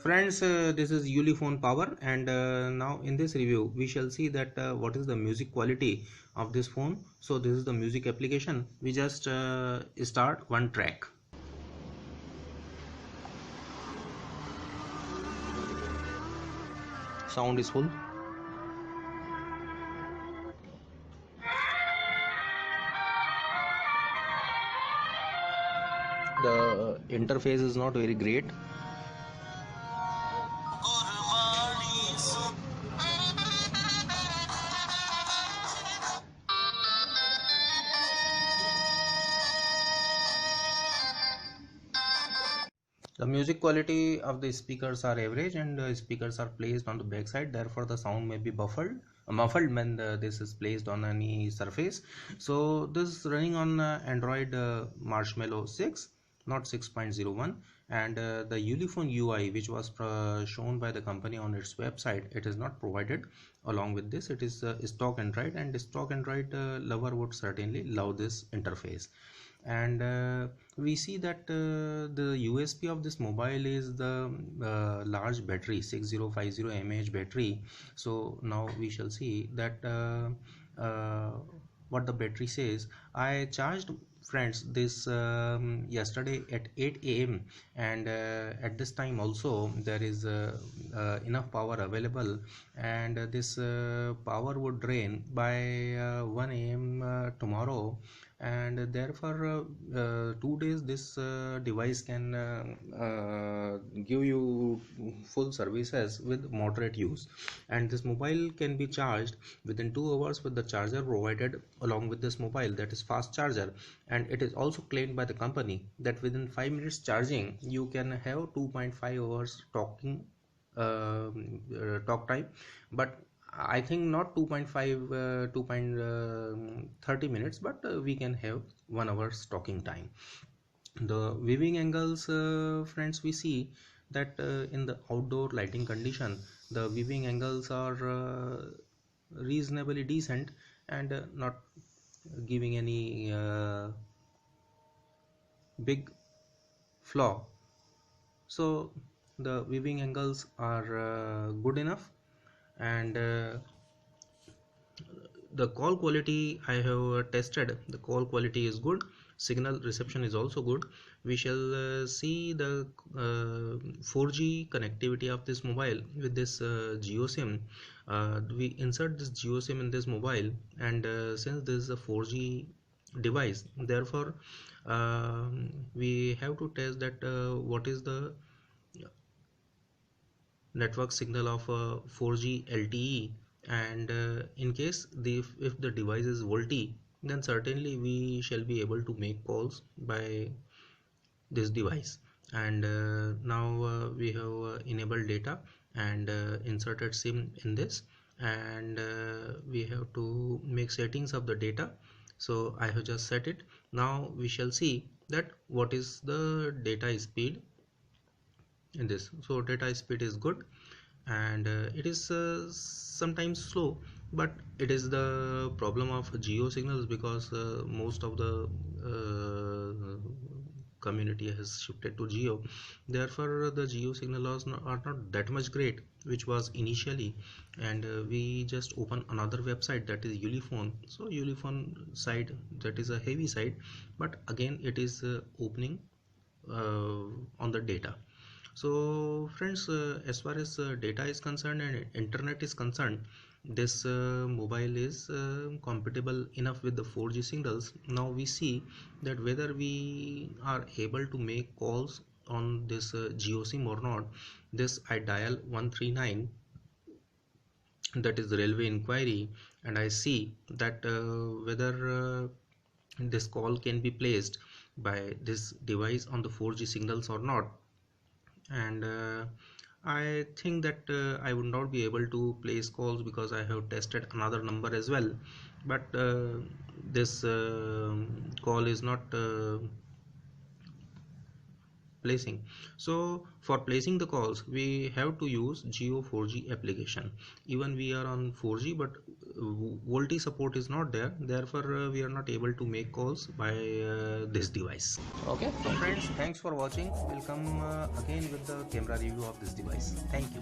Friends, this is Ulifone Power, and now in this review we shall see that what is the music quality of this phone. So this is the music application. We just start one track. Sound is full. The interface is not very great. The music quality of the speakers are average, and the speakers are placed on the back side, therefore the sound may be muffled when this is placed on any surface. So this is running on Android Marshmallow 6, not 6.01, and the Ulifone UI, which was shown by the company on its website, it is not provided. Along with this, it is stock Android, and stock Android lover would certainly love this interface. And we see that the USP of this mobile is the large battery, 6050 mAh battery. So now we shall see that what the battery says. I charged, friends, this yesterday at 8 a.m. and at this time also there is enough power available, and this power would drain by 1 a.m. Tomorrow, and therefore 2 days this device can give you full services with moderate use. And this mobile can be charged within 2 hours with the charger provided along with this mobile, that is fast charger. And it is also claimed by the company that within 5 minutes charging you can have 2.5 hours talk time. But I think not 2.5 2.30 minutes, but we can have 1 hour's talking time. The viewing angles, friends, we see that in the outdoor lighting condition the viewing angles are reasonably decent, and not giving any big flaw. So the viewing angles are good enough. And the call quality I have tested, the call quality is good, signal reception is also good. We shall see the 4G connectivity of this mobile with this GeoSIM. We insert this GeoSIM in this mobile, and since this is a 4G device, therefore we have to test that what is the network signal of 4G LTE. And in case if the device is VoLTE, then certainly we shall be able to make calls by this device. And now we have enabled data and inserted SIM in this, and we have to make settings of the data. So I have just set it. Now we shall see that what is the data speed in this. So data speed is good, and it is sometimes slow, but it is the problem of geo signals, because most of the community has shifted to geo. Therefore the geo signals are not that much great, which was initially. And we just open another website, that is Ulifone. So Ulifone site, that is a heavy site, but again it is opening on the data. So friends, as far as data is concerned and internet is concerned, this mobile is compatible enough with the 4G signals. Now we see that whether we are able to make calls on this GeoSIM or not. This I dial 139, that is the railway inquiry, and I see that whether this call can be placed by this device on the 4G signals or not. And I think that I would not be able to place calls, because I have tested another number as well, but this call is not placing. So for placing the calls we have to use Geo 4G application. Even we are on 4G, but VoLTE support is not there, therefore we are not able to make calls by this device. Okay, so friends, thanks for watching. We'll come again with the camera review of this device. Thank you.